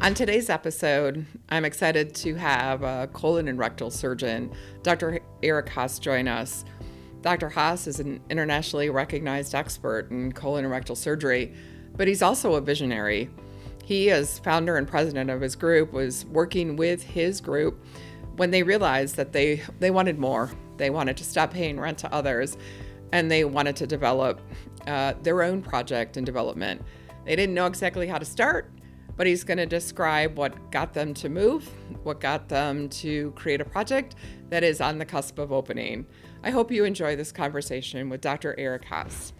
On today's episode, I'm excited to have a colon and rectal surgeon, Dr. Eric Haas, join us. Dr. Haas is an internationally recognized expert in colon and rectal surgery, but he's also a visionary. He, as founder and president of his group, was working with his group when they realized that they wanted more. They wanted to stop paying rent to others, and they wanted to develop their own project and development. They didn't know exactly how to start, but he's going to describe what got them to move, what got them to create a project that is on the cusp of opening. I hope you enjoy this conversation with Dr. Eric Haas.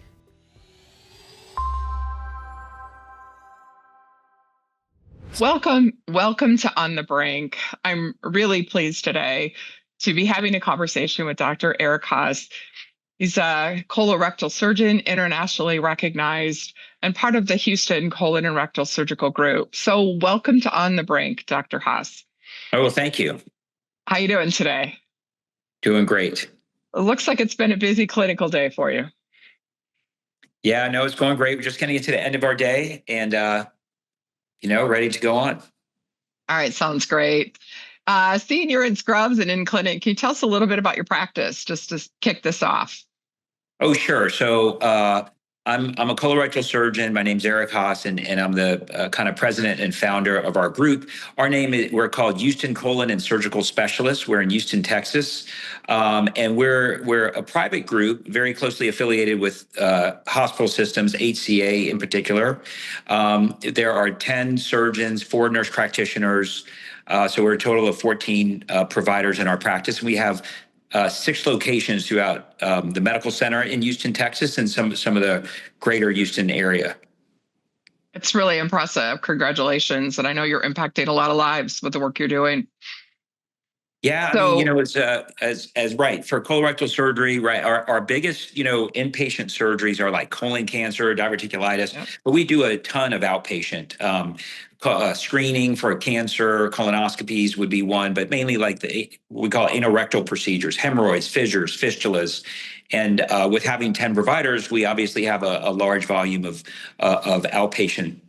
Welcome to On the Brink. I'm really pleased today to be having a conversation with Dr. Eric Haas. He's a colorectal surgeon, internationally recognized, and part of the Houston Colon and Rectal Surgical Group. So welcome to On the Brink, Dr. Haas. Oh, well, thank you. How you doing today? Doing great. It looks like it's been a busy clinical day for you. Yeah, no, it's going great. We're just getting to the end of our day and, ready to go on. All right, sounds great. Seeing you're in scrubs and in clinic, can you tell us a little bit about your practice just to kick this off? Oh, sure. So I'm a colorectal surgeon. My name's Eric Haas, and I'm the kind of president and founder of our group. Our name is, we're called Houston Colon and Surgical Specialists. We're in Houston, Texas, and we're a private group, very closely affiliated with hospital systems, HCA in particular. There are 10 surgeons, 4 nurse practitioners. So we're a total of 14 providers in our practice. We have 6 locations throughout the medical center in Houston, Texas, and some of the greater Houston area. It's really impressive. Congratulations. And I know you're impacting a lot of lives with the work you're doing. Yeah, So, it's as right for colorectal surgery, right? Our biggest, inpatient surgeries are like colon cancer, diverticulitis, yep. But we do a ton of outpatient screening for cancer. Colonoscopies would be one, but mainly like we call anorectal procedures, hemorrhoids, fissures, fistulas. And with having 10 providers, we obviously have a large volume of outpatient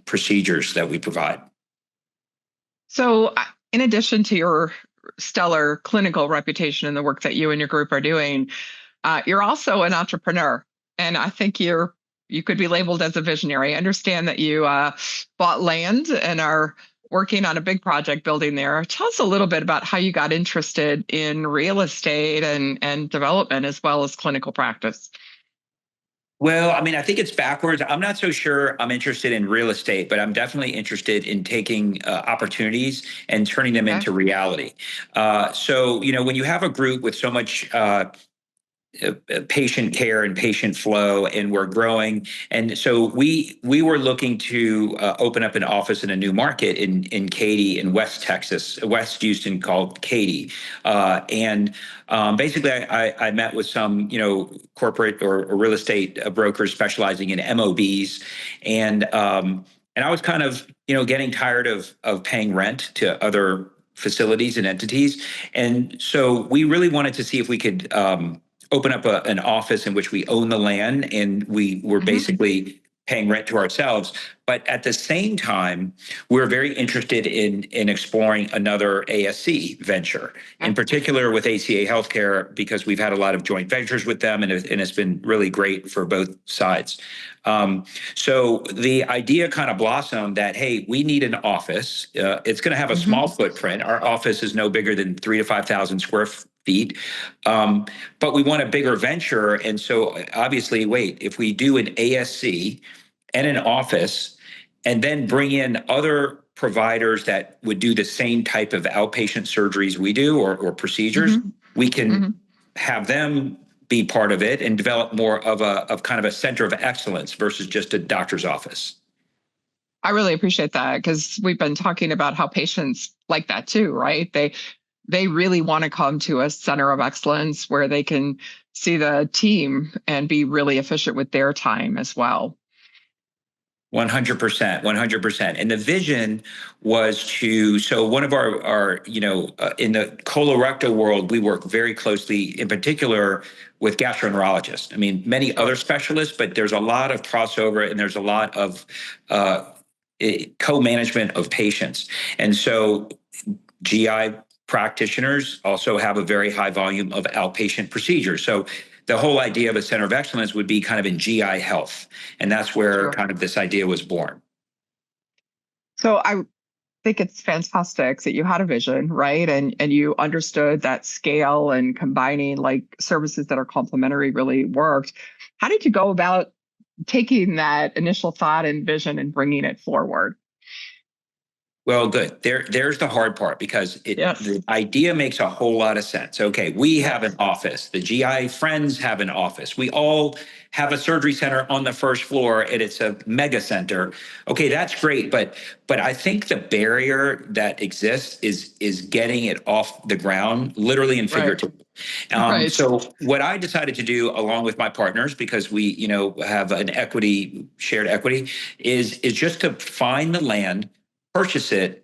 procedures that we provide. So in addition to your stellar clinical reputation and the work that you and your group are doing, you're also an entrepreneur. And I think you could be labeled as a visionary. I understand that you bought land and are working on a big project building there. Tell us a little bit about how you got interested in real estate and development as well as clinical practice. Well, I think it's backwards. I'm not so sure I'm interested in real estate, but I'm definitely interested in taking opportunities and turning them into reality. So, when you have a group with so much patient care and patient flow, and we're growing, and so we were looking to open up an office in a new market in Katy, in West Texas, West Houston, called Katy, and basically I met with some corporate or real estate brokers specializing in MOBs, and I was kind of getting tired of paying rent to other facilities and entities, and so we really wanted to see if we could open up an office in which we own the land and we were basically paying rent to ourselves. But at the same time, we're very interested in exploring another ASC venture, in particular with ACA Healthcare, because we've had a lot of joint ventures with them, and it's been really great for both sides. So the idea kind of blossomed that, hey, we need an office. It's going to have a small footprint. Our office is no bigger than 3,000 to 5,000 square feet. But we want a bigger venture. And so obviously, if we do an ASC and an office and then bring in other providers that would do the same type of outpatient surgeries we do or procedures, we can have them be part of it and develop more of kind of a center of excellence versus just a doctor's office. I really appreciate that, because we've been talking about how patients like that too, right? They really want to come to a center of excellence where they can see the team and be really efficient with their time as well. 100%. And the vision was so one of our in the colorectal world, we work very closely, in particular, with gastroenterologists. Many other specialists, but there's a lot of crossover and there's a lot of co-management of patients. And so GI practitioners also have a very high volume of outpatient procedures. So the whole idea of a center of excellence would be kind of in GI health. And that's where Sure. kind of this idea was born. So I think it's fantastic that you had a vision, right? And you understood that scale and combining like services that are complementary really worked. How did you go about taking that initial thought and vision and bringing it forward? Well, good. There's the hard part because Yes. the idea makes a whole lot of sense. Okay, we have Yes. an office. The GI friends have an office. We all have a surgery center on the first floor, and it's a mega center. Okay, that's great, but I think the barrier that exists is getting it off the ground, literally and Right. figuratively. Right. So what I decided to do, along with my partners, because we have an shared equity, is just to find the land, purchase it,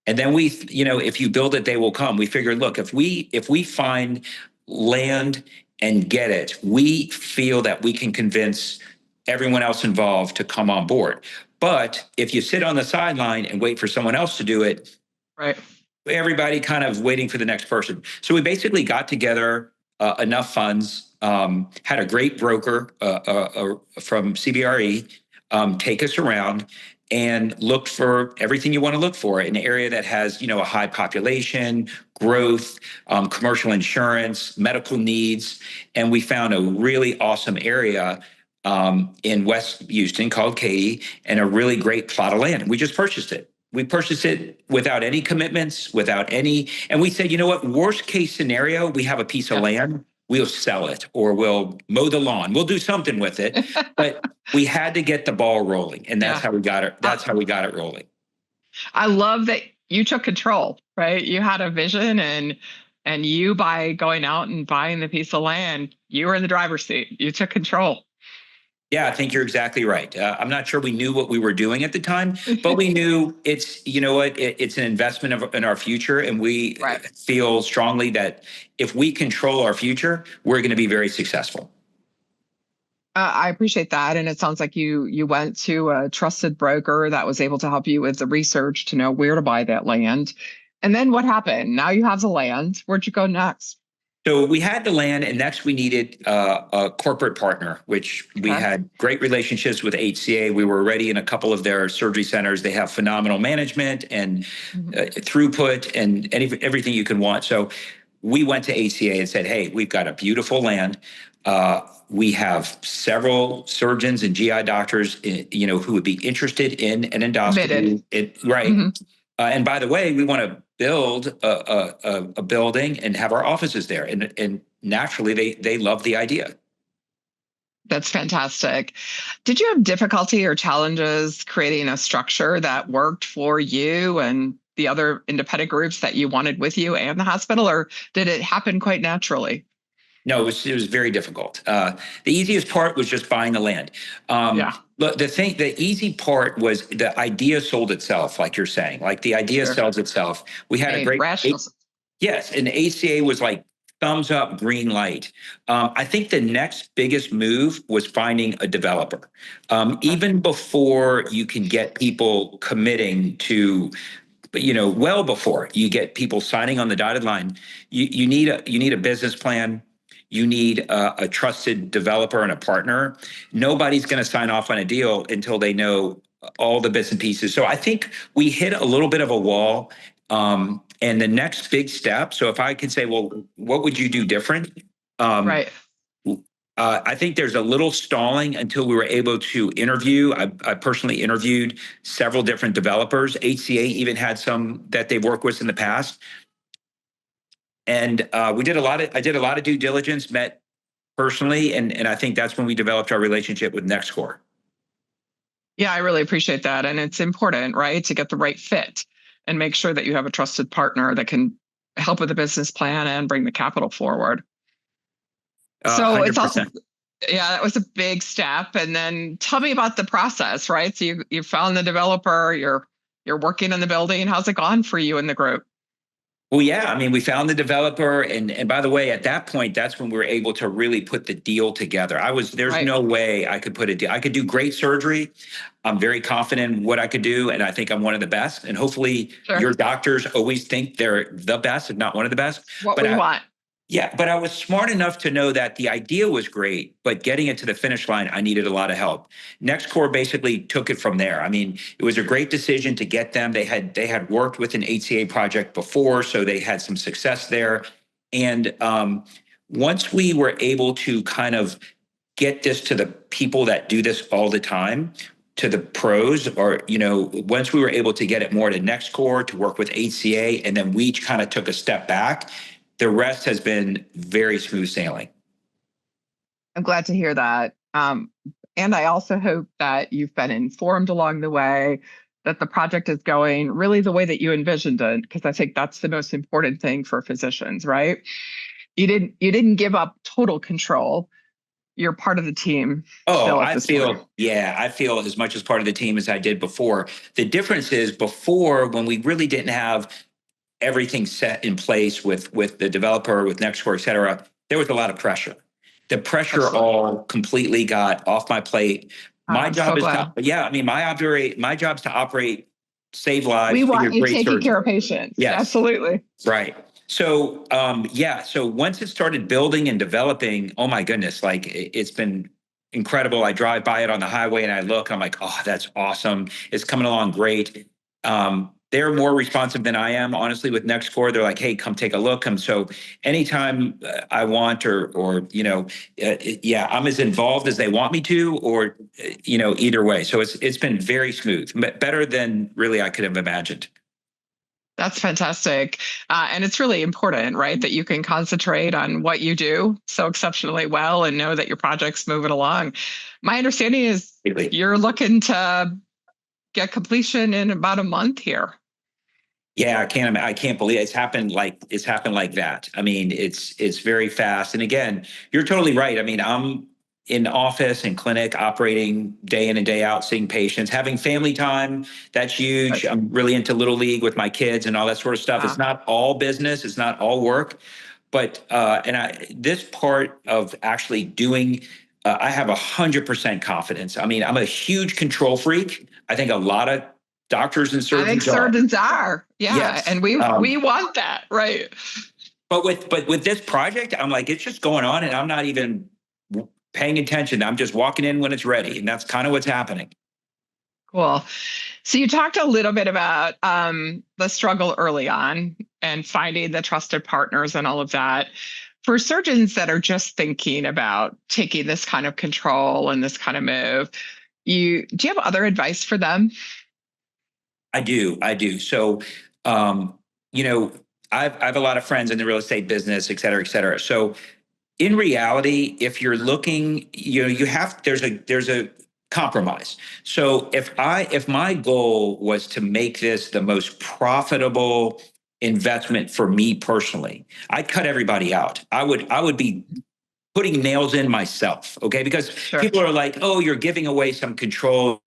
and then if you build it, they will come. We figured, look, if we find land and get it, we feel that we can convince everyone else involved to come on board. But if you sit on the sideline and wait for someone else to do it, Right. everybody kind of waiting for the next person. So we basically got together enough funds, had a great broker from CBRE take us around and looked for everything you want to look for, an area that has, a high population, growth, commercial insurance, medical needs. And we found a really awesome area in West Houston called Katy, and a really great plot of land. We just purchased it. We purchased it without any commitments, and we said, you know what, worst case scenario, we have a piece of land, we'll sell it or we'll mow the lawn. We'll do something with it. But we had to get the ball rolling, and that's how we got it. That's how we got it rolling. I love that you took control, right? You had a vision, and you, by going out and buying the piece of land, you were in the driver's seat. You took control. Yeah, I think you're exactly right. I'm not sure we knew what we were doing at the time, but we knew it's, it's an investment in our future. And we Right. feel strongly that if we control our future, we're going to be very successful. I appreciate that. And it sounds like you went to a trusted broker that was able to help you with the research to know where to buy that land. And then what happened? Now you have the land. Where'd you go next? So we had the land, and next we needed a corporate partner, which we had great relationships with HCA. We were already in a couple of their surgery centers. They have phenomenal management and throughput and everything you can want. So we went to HCA and said, hey, we've got a beautiful land. We have several surgeons and GI doctors, who would be interested in an endoscopy. Right. Mm-hmm. And by the way, we want to build a building and have our offices there. And naturally, they love the idea. That's fantastic. Did you have difficulty or challenges creating a structure that worked for you and the other independent groups that you wanted with you and the hospital, or did it happen quite naturally? No, it was very difficult. The easiest part was just buying the land. But the easy part was the idea sold itself, like you're saying. Like the idea sells itself. We had a great rational. Yes, and ACA was like thumbs up, green light. I think the next biggest move was finding a developer. Even before you can get people committing to, well before you get people signing on the dotted line, you need a business plan. You need a trusted developer and a partner. Nobody's going to sign off on a deal until they know all the bits and pieces. So I think we hit a little bit of a wall. And the next big step, so if I could say, well, what would you do different? Right. I think there's a little stalling until we were able to interview. I personally interviewed several different developers. HCA even had some that they've worked with in the past. And I did a lot of due diligence, met personally, and I think that's when we developed our relationship with NextCore. Yeah, I really appreciate that. And it's important, right, to get the right fit and make sure that you have a trusted partner that can help with the business plan and bring the capital forward. So 100%. It's also, that was a big step. And then tell me about the process, right? So you found the developer, you're working in the building. How's it gone for you and the group? Well, yeah, I mean, we found the developer, and by the way, at that point, that's when we were able to really put the deal together. There's Right. no way I could put a deal. I could do great surgery. I'm very confident in what I could do, and I think I'm one of the best. And hopefully, Sure. your doctors always think they're the best, if not one of the best. What But we want. yeah, but I was smart enough to know that the idea was great, but getting it to the finish line, I needed a lot of help. NextCore basically took it from there. I mean, it was a great decision to get them. They had worked with an HCA project before, so they had some success there. And once we were able to kind of get this to the people that do this all the time, to the pros, or once we were able to get it more to NextCore to work with HCA, and then we each kind of took a step back, the rest has been very smooth sailing. I'm glad to hear that. And I also hope that you've been informed along the way, that the project is going really the way that you envisioned it, because I think that's the most important thing for physicians, right? You didn't give up total control. You're part of the team Oh, still at I this point. feel, yeah, I feel as much as part of the team as I did before. The difference is before, when we really didn't have everything set in place with the developer, with NextCore, et cetera, there was a lot of pressure. The pressure Absolutely. all completely got off my plate. My I'm so job is glad. yeah, I mean, my job is to operate, save lives, We be a want you great taking surgeon. care of patients. Yes. Absolutely. Right. So, yeah. So once it started building and developing, oh my goodness, like it's been incredible. I drive by it on the highway and I look, I'm like, oh, that's awesome. It's coming along great. They're more responsive than I am, honestly, with NextCore. They're like, hey, come take a look. So anytime I want, yeah, I'm as involved as they want me to, or, either way. So it's been very smooth, better than really I could have imagined. That's fantastic. And it's really important, right, that you can concentrate on what you do so exceptionally well and know that your project's moving along. My understanding is Really. you're looking to get completion in about a month here. Yeah, I can't believe it's happened like that. I mean, it's very fast. And again, you're totally right. I mean, I'm in office and clinic operating day in and day out, seeing patients, having family time. That's huge. Right. I'm really into little league with my kids and all that sort of stuff. It's not all business, it's not all work, but this part of actually doing, I have 100% confidence. I mean, I'm a huge control freak. I think a lot of doctors and I think surgeons are. surgeons are. Yeah. Yes. And we want that, right? But with this project, I'm like, it's just going on and I'm not even paying attention. I'm just walking in when it's ready. And that's kind of what's happening. Cool. So you talked a little bit about the struggle early on and finding the trusted partners and all of that. For surgeons that are just thinking about taking this kind of control and this kind of move, do you have other advice for them? I do. So, I have a lot of friends in the real estate business, et cetera, et cetera. So in reality, if you're looking, there's a compromise. So if my goal was to make this the most profitable investment for me personally, I'd cut everybody out. I would be putting nails in myself, okay? Because Sure. people are like, oh, you're giving away some control,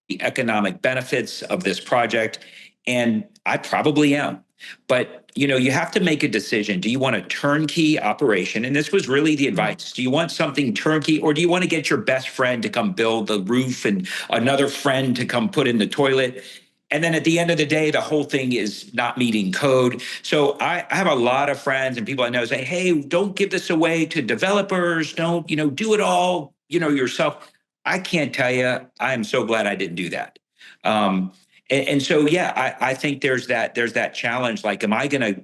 the economic benefits of this project. And I probably am. But you have to make a decision. Do you want a turnkey operation? And this was really the advice. Do you want something turnkey, or do you want to get your best friend to come build the roof and another friend to come put in the toilet? And then at the end of the day, the whole thing is not meeting code. So I have a lot of friends and people I know say, hey, don't give this away to developers. Don't, do it all, yourself. I can't tell you, I am so glad I didn't do that. And so, yeah, I think there's that challenge. Like, am I going to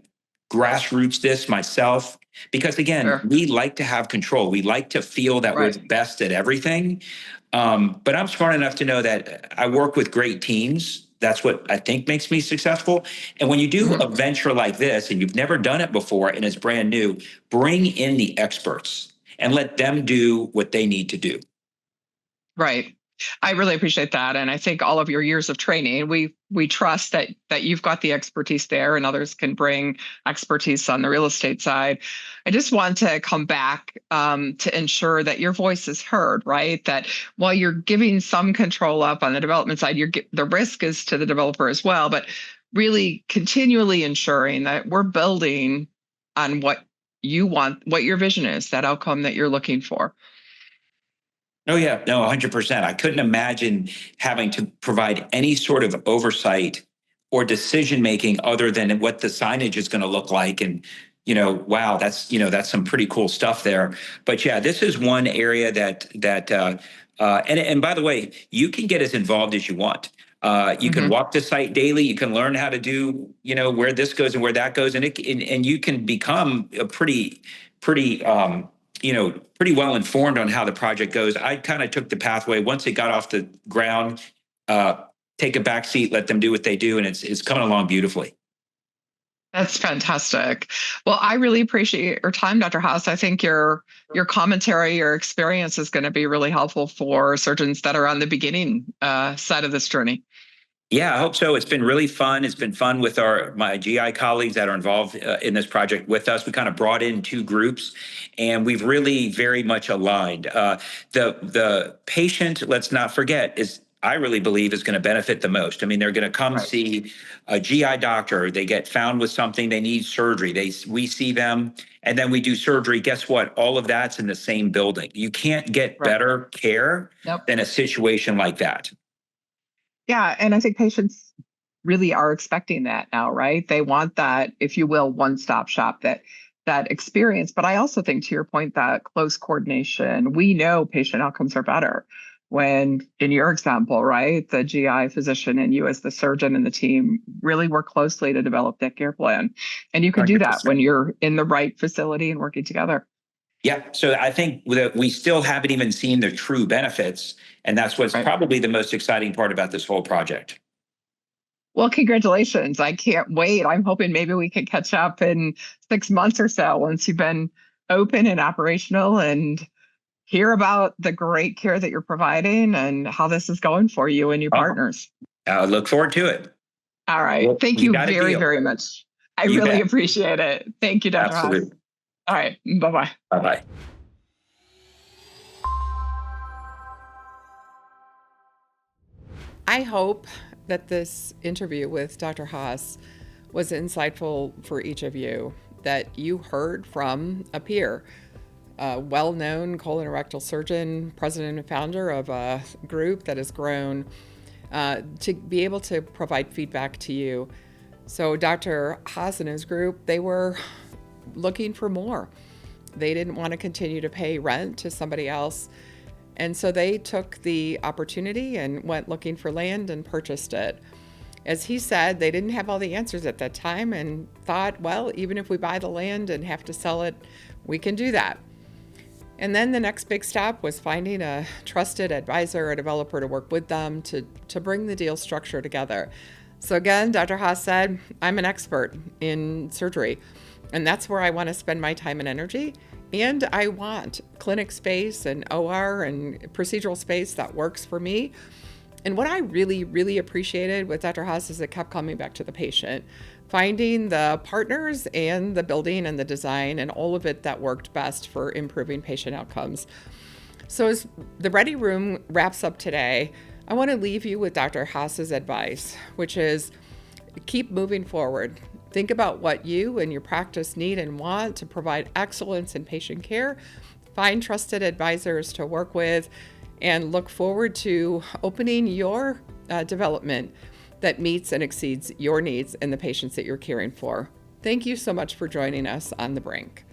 grassroots this myself? Because again, Sure. we like to have control. We like to feel that we're Right. the best at everything. But I'm smart enough to know that I work with great teams. That's what I think makes me successful. And when you do a venture like this and you've never done it before and it's brand new, bring in the experts and let them do what they need to do. Right. I really appreciate that. And I think all of your years of training, we trust that you've got the expertise there and others can bring expertise on the real estate side. I just want to come back to ensure that your voice is heard, right? That while you're giving some control up on the development side, the risk is to the developer as well. But really continually ensuring that we're building on what you want, what your vision is, that outcome that you're looking for. Oh yeah, no, 100%. I couldn't imagine having to provide any sort of oversight or decision making other than what the signage is going to look like. And wow, that's some pretty cool stuff there. But yeah, this is one area and by the way, you can get as involved as you want. You can walk the site daily. You can learn how to do, where this goes and where that goes, and you can become a pretty pretty well informed on how the project goes. I kind of took the pathway once it got off the ground, take a back seat, let them do what they do, and it's coming along beautifully. That's fantastic. Well, I really appreciate your time, Dr. Haas. I think your commentary, your experience is going to be really helpful for surgeons that are on the beginning side of this journey. Yeah, I hope so. It's been really fun. It's been fun with my GI colleagues that are involved in this project with us. We kind of brought in two groups, and we've really very much aligned. The patient, let's not forget, I really believe is going to benefit the most. I mean, they're going to come see a GI doctor. They get found with something, they need surgery. We see them, and then we do surgery. Guess what? All of that's in the same building. You can't get better care than a situation like that. Yeah, and I think patients really are expecting that now, right? They want that, if you will, one-stop shop, that experience. But I also think, to your point, that close coordination, we know patient outcomes are better when, in your example, right, the GI physician and you as the surgeon and the team really work closely to develop that care plan. And you can do that when you're in the right facility and working together. Yeah. So I think that we still haven't even seen the true benefits. And that's what's probably the most exciting part about this whole project. Well, congratulations. I can't wait. I'm hoping maybe we can catch up in 6 months or so once you've been open and operational and hear about the great care that you're providing and how this is going for you and your partners. I look forward to it. All right. Thank you very, very much. I really appreciate it. Thank you, Dr. Haas. All right. Bye-bye. Bye-bye. I hope that this interview with Dr. Haas was insightful for each of you, that you heard from a peer, a well-known colon and rectal surgeon, president and founder of a group that has grown to be able to provide feedback to you. So Dr. Haas and his group, they were looking for more. They didn't want to continue to pay rent to somebody else. And so they took the opportunity and went looking for land and purchased it. As he said, they didn't have all the answers at that time and thought, well, even if we buy the land and have to sell it, we can do that. And then the next big step was finding a trusted advisor, a developer to work with them to bring the deal structure together. So again, Dr. Haas said, I'm an expert in surgery, and that's where I want to spend my time and energy. And I want clinic space and OR and procedural space that works for me. And what I really, really appreciated with Dr. Haas is it kept coming back to the patient, finding the partners and the building and the design and all of it that worked best for improving patient outcomes. So as the Ready Room wraps up today, I want to leave you with Dr. Haas's advice, which is keep moving forward. Think about what you and your practice need and want to provide excellence in patient care. Find trusted advisors to work with and look forward to opening your development that meets and exceeds your needs and the patients that you're caring for. Thank you so much for joining us on The Brink.